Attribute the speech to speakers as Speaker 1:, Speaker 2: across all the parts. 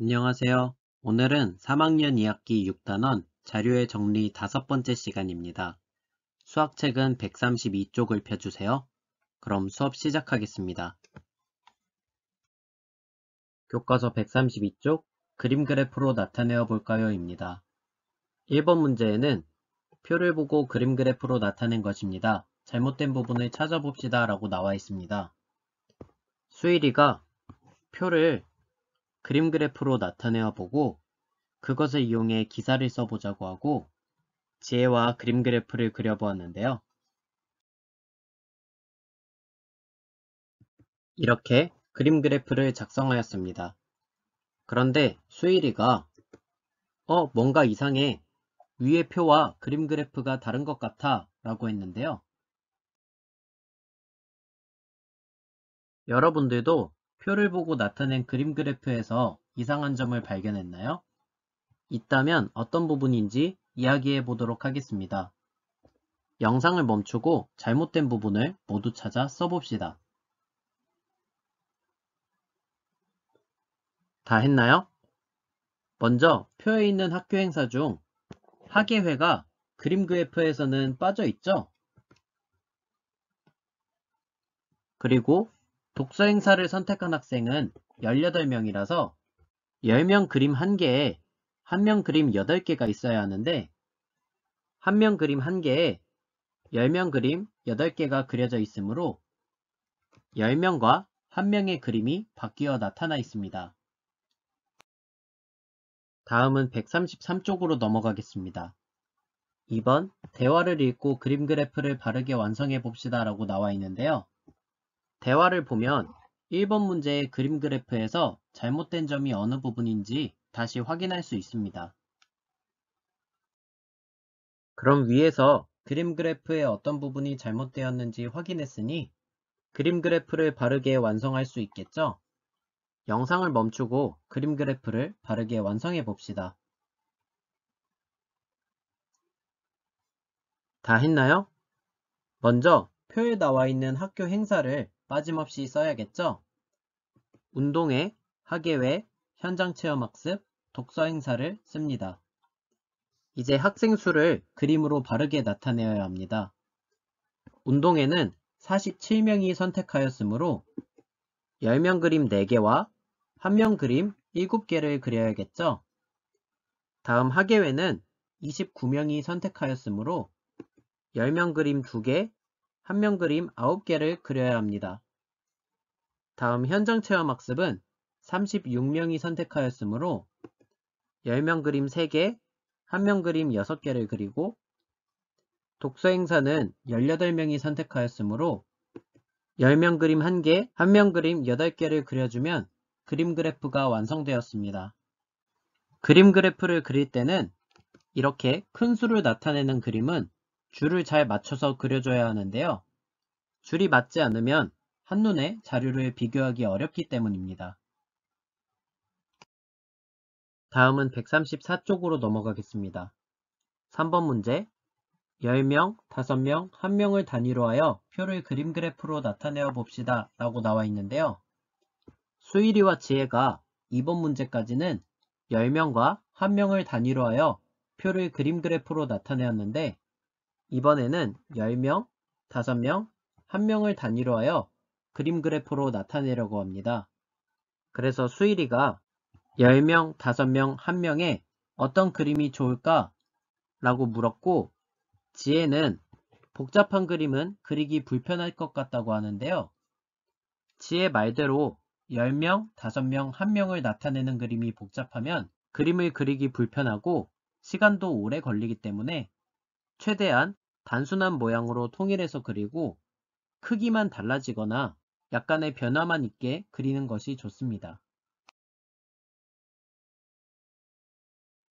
Speaker 1: 안녕하세요. 오늘은 3학년 2학기 6단원 자료의 정리 5번째 시간입니다. 수학책은 132쪽을 펴주세요. 그럼 수업 시작하겠습니다. 교과서 132쪽 그림 그래프로 나타내어 볼까요?입니다. 1번 문제에는 표를 보고 그림 그래프로 나타낸 것입니다. 잘못된 부분을 찾아봅시다 라고 나와 있습니다. 수일이가 표를 그림 그래프로 나타내어 보고 그것을 이용해 기사를 써보자고 하고 지혜와 그림 그래프를 그려보았는데요. 이렇게 그림 그래프를 작성하였습니다. 그런데 수일이가 뭔가 이상해. 위의 표와 그림 그래프가 다른 것 같아 라고 했는데요. 여러분들도 표를 보고 나타낸 그림 그래프에서 이상한 점을 발견했나요? 있다면 어떤 부분인지 이야기해 보도록 하겠습니다. 영상을 멈추고 잘못된 부분을 모두 찾아 써봅시다. 다 했나요? 먼저 표에 있는 학교 행사 중 학예회가 그림 그래프에서는 빠져 있죠? 그리고 독서 행사를 선택한 학생은 18명이라서 10명 그림 1개에 1명 그림 8개가 있어야 하는데 1명 그림 1개에 10명 그림 8개가 그려져 있으므로 10명과 1명의 그림이 바뀌어 나타나 있습니다. 다음은 133쪽으로 넘어가겠습니다. 2번 대화를 읽고 그림 그래프를 바르게 완성해 봅시다 라고 나와 있는데요. 대화를 보면 1번 문제의 그림 그래프에서 잘못된 점이 어느 부분인지 다시 확인할 수 있습니다. 그럼 위에서 그림 그래프의 어떤 부분이 잘못되었는지 확인했으니 그림 그래프를 바르게 완성할 수 있겠죠? 영상을 멈추고 그림 그래프를 바르게 완성해 봅시다. 다 했나요? 먼저 표에 나와 있는 학교 행사를 빠짐없이 써야겠죠? 운동회, 학예회, 현장체험학습, 독서행사를 씁니다. 이제 학생 수를 그림으로 바르게 나타내어야 합니다. 운동회는 47명이 선택하였으므로 10명 그림 4개와 1명 그림 7개를 그려야겠죠? 다음 학예회는 29명이 선택하였으므로 10명 그림 2개, 1명 그림 9개를 그려야 합니다. 다음 현장체험학습은 36명이 선택하였으므로 10명 그림 3개, 1명 그림 6개를 그리고 독서행사는 18명이 선택하였으므로 10명 그림 1개, 1명 그림 8개를 그려주면 그림 그래프가 완성되었습니다. 그림 그래프를 그릴 때는 이렇게 큰 수를 나타내는 그림은 줄을 잘 맞춰서 그려줘야 하는데요. 줄이 맞지 않으면 한눈에 자료를 비교하기 어렵기 때문입니다. 다음은 134쪽으로 넘어가겠습니다. 3번 문제 10명, 5명, 1명을 단위로 하여 표를 그림 그래프로 나타내어 봅시다 라고 나와 있는데요. 수일이와 지혜가 이번 문제까지는 10명과 1명을 단위로 하여 표를 그림 그래프로 나타내었는데 이번에는 10명, 5명, 1명을 단위로 하여 그림 그래프로 나타내려고 합니다. 그래서 수일이가 10명, 5명, 1명에 어떤 그림이 좋을까? 라고 물었고 지혜는 복잡한 그림은 그리기 불편할 것 같다고 하는데요. 지혜 말대로 10명, 5명, 1명을 나타내는 그림이 복잡하면 그림을 그리기 불편하고 시간도 오래 걸리기 때문에 최대한 단순한 모양으로 통일해서 그리고 크기만 달라지거나 약간의 변화만 있게 그리는 것이 좋습니다.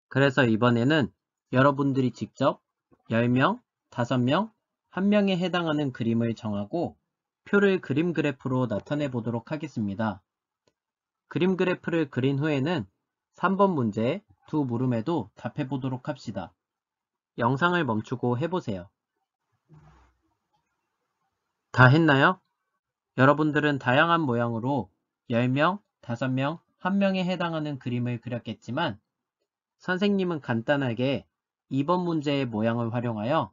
Speaker 1: 그래서 이번에는 여러분들이 직접 10명, 5명, 1명에 해당하는 그림을 정하고 표를 그림 그래프로 나타내 보도록 하겠습니다. 그림 그래프를 그린 후에는 3번 문제의 두 물음에도 답해 보도록 합시다. 영상을 멈추고 해보세요. 다 했나요? 여러분들은 다양한 모양으로 10명, 5명, 1명에 해당하는 그림을 그렸겠지만 선생님은 간단하게 2번 문제의 모양을 활용하여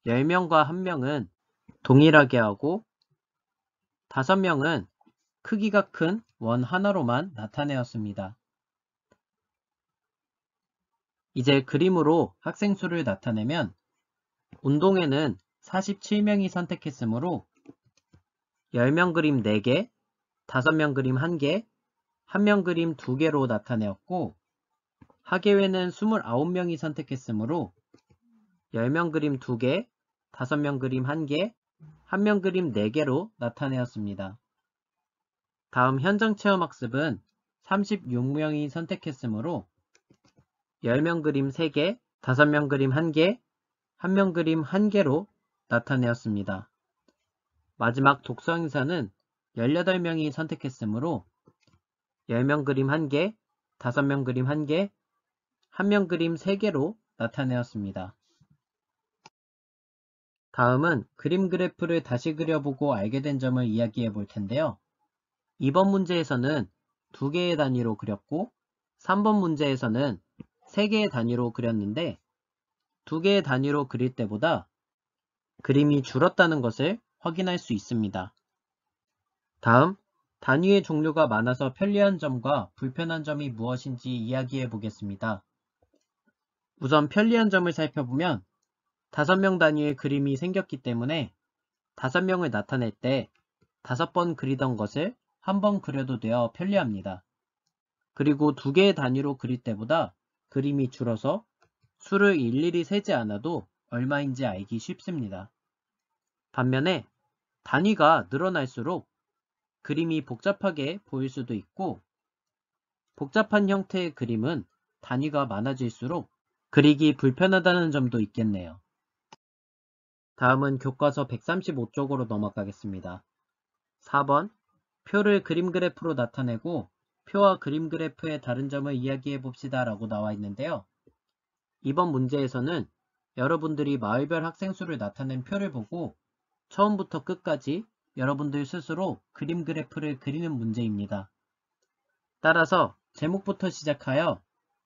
Speaker 1: 10명과 1명은 동일하게 하고 5명은 크기가 큰 원 하나로만 나타내었습니다. 이제 그림으로 학생 수를 나타내면 운동회는 47명이 선택했으므로 10명 그림 4개, 5명 그림 1개, 1명 그림 2개로 나타내었고 학예회는 29명이 선택했으므로 10명 그림 2개, 5명 그림 1개, 1명 그림 4개로 나타내었습니다. 다음 현장체험학습은 36명이 선택했으므로 10명 그림 3개, 5명 그림 1개, 1명 그림 1개로 나타내었습니다. 마지막 독서행사는 18명이 선택했으므로 10명 그림 1개, 5명 그림 1개, 1명 그림 3개로 나타내었습니다. 다음은 그림 그래프를 다시 그려보고 알게 된 점을 이야기해 볼 텐데요. 2번 문제에서는 2개의 단위로 그렸고 3번 문제에서는 3개의 단위로 그렸는데 2개의 단위로 그릴 때보다 그림이 줄었다는 것을 확인할 수 있습니다. 다음, 단위의 종류가 많아서 편리한 점과 불편한 점이 무엇인지 이야기해 보겠습니다. 우선 편리한 점을 살펴보면 5명 단위의 그림이 생겼기 때문에 5명을 나타낼 때 5번 그리던 것을 한 번 그려도 되어 편리합니다. 그리고 2개의 단위로 그릴 때보다 그림이 줄어서 수를 일일이 세지 않아도 얼마인지 알기 쉽습니다. 반면에 단위가 늘어날수록 그림이 복잡하게 보일 수도 있고 복잡한 형태의 그림은 단위가 많아질수록 그리기 불편하다는 점도 있겠네요. 다음은 교과서 135쪽으로 넘어가겠습니다. 4번 표를 그림 그래프로 나타내고 표와 그림 그래프의 다른 점을 이야기해 봅시다 라고 나와 있는데요. 이번 문제에서는 여러분들이 마을별 학생 수를 나타낸 표를 보고 처음부터 끝까지 여러분들 스스로 그림 그래프를 그리는 문제입니다. 따라서 제목부터 시작하여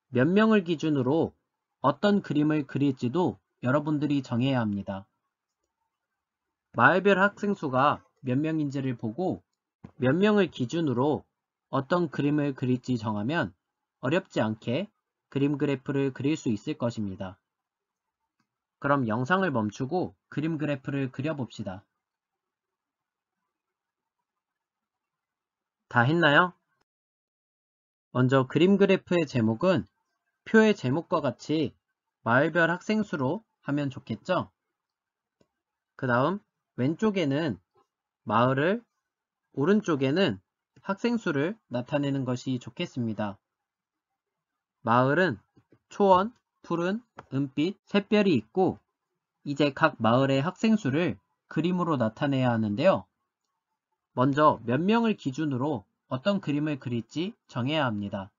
Speaker 1: 몇 명을 기준으로 어떤 그림을 그릴지도 여러분들이 정해야 합니다. 마을별 학생 수가 몇 명인지를 보고 몇 명을 기준으로 어떤 그림을 그릴지 정하면 어렵지 않게 그림 그래프를 그릴 수 있을 것입니다. 그럼 영상을 멈추고 그림 그래프를 그려봅시다. 다 했나요? 먼저 그림 그래프의 제목은 표의 제목과 같이 마을별 학생 수로 하면 좋겠죠? 그 다음 왼쪽에는 마을을, 오른쪽에는 학생 수를 나타내는 것이 좋겠습니다. 마을은 초원, 푸른, 은빛, 샛별이 있고 이제 각 마을의 학생 수를 그림으로 나타내야 하는데요. 먼저 몇 명을 기준으로 어떤 그림을 그릴지 정해야 합니다.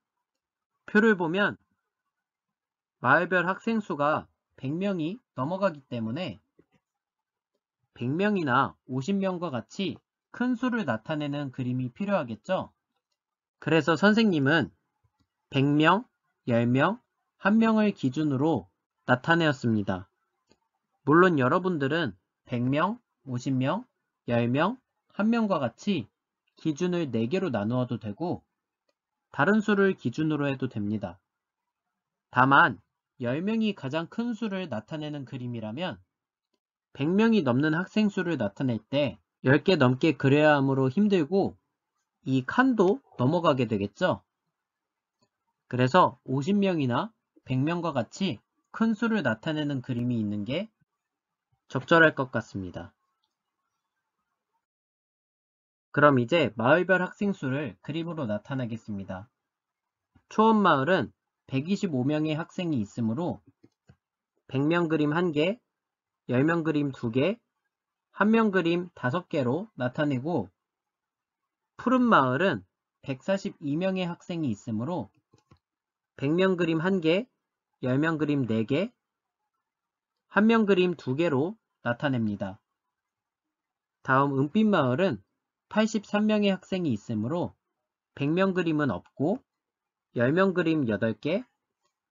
Speaker 1: 표를 보면 마을별 학생 수가 100명이 넘어가기 때문에 100명이나 50명과 같이 큰 수를 나타내는 그림이 필요하겠죠? 그래서 선생님은 100명, 10명, 1명을 기준으로 나타내었습니다. 물론 여러분들은 100명, 50명, 10명, 1명과 같이 기준을 4개로 나누어도 되고 다른 수를 기준으로 해도 됩니다. 다만 10명이 가장 큰 수를 나타내는 그림이라면 100명이 넘는 학생 수를 나타낼 때 10개 넘게 그려야 하므로 힘들고 이 칸도 넘어가게 되겠죠. 그래서 50명이나 100명과 같이 큰 수를 나타내는 그림이 있는 게 적절할 것 같습니다. 그럼 이제 마을별 학생 수를 그림으로 나타내겠습니다. 초원마을은 125명의 학생이 있으므로 100명 그림 1개, 10명 그림 2개, 1명 그림 5개로 나타내고 푸른마을은 142명의 학생이 있으므로 100명 그림 1개, 10명 그림 4개, 1명 그림 2개로 나타냅니다. 다음 은빛마을은 83명의 학생이 있으므로 100명 그림은 없고 10명 그림 8개,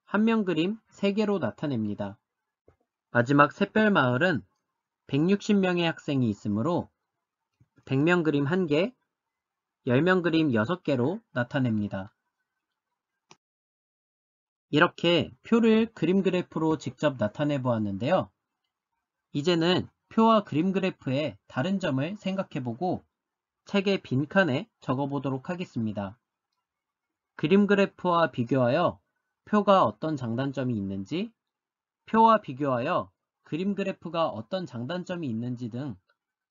Speaker 1: 1명 그림 3개로 나타냅니다. 마지막 샛별마을은 160명의 학생이 있으므로 100명 그림 1개, 10명 그림 6개로 나타냅니다. 이렇게 표를 그림 그래프로 직접 나타내 보았는데요. 이제는 표와 그림 그래프의 다른 점을 생각해보고 책의 빈칸에 적어보도록 하겠습니다. 그림 그래프와 비교하여 표가 어떤 장단점이 있는지, 표와 비교하여 그림 그래프가 어떤 장단점이 있는지 등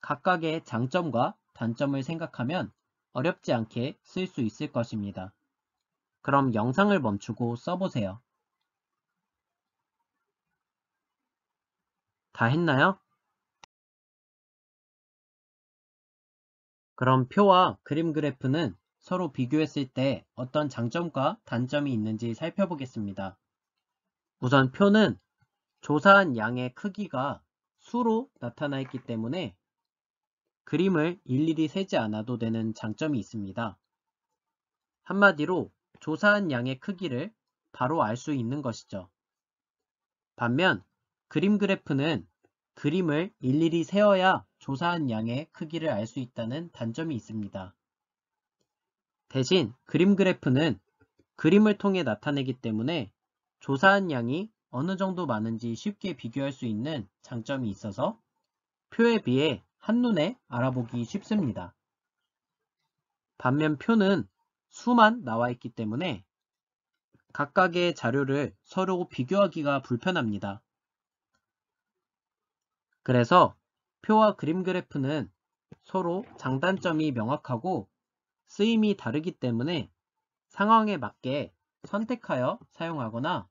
Speaker 1: 각각의 장점과 단점을 생각하면 어렵지 않게 쓸 수 있을 것입니다. 그럼 영상을 멈추고 써보세요. 다 했나요? 그럼 표와 그림 그래프는 서로 비교했을 때 어떤 장점과 단점이 있는지 살펴보겠습니다. 우선 표는 조사한 양의 크기가 수로 나타나 있기 때문에 그림을 일일이 세지 않아도 되는 장점이 있습니다. 한마디로 조사한 양의 크기를 바로 알 수 있는 것이죠. 반면 그림 그래프는 그림을 일일이 세어야 조사한 양의 크기를 알 수 있다는 단점이 있습니다. 대신 그림 그래프는 그림을 통해 나타내기 때문에 조사한 양이 어느 정도 많은지 쉽게 비교할 수 있는 장점이 있어서 표에 비해 한눈에 알아보기 쉽습니다. 반면 표는 수만 나와 있기 때문에 각각의 자료를 서로 비교하기가 불편합니다. 그래서 표와 그림 그래프는 서로 장단점이 명확하고 쓰임이 다르기 때문에 상황에 맞게 선택하여 사용하거나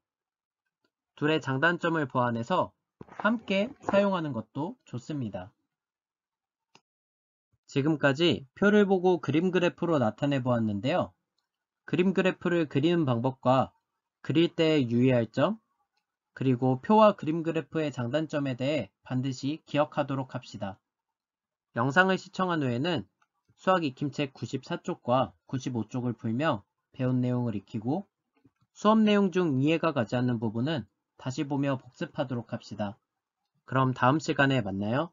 Speaker 1: 둘의 장단점을 보완해서 함께 사용하는 것도 좋습니다. 지금까지 표를 보고 그림 그래프로 나타내 보았는데요. 그림 그래프를 그리는 방법과 그릴 때 유의할 점, 그리고 표와 그림 그래프의 장단점에 대해 반드시 기억하도록 합시다. 영상을 시청한 후에는 수학 익힘책 94쪽과 95쪽을 풀며 배운 내용을 익히고 수업 내용 중 이해가 가지 않는 부분은 다시 보며 복습하도록 합시다. 그럼 다음 시간에 만나요.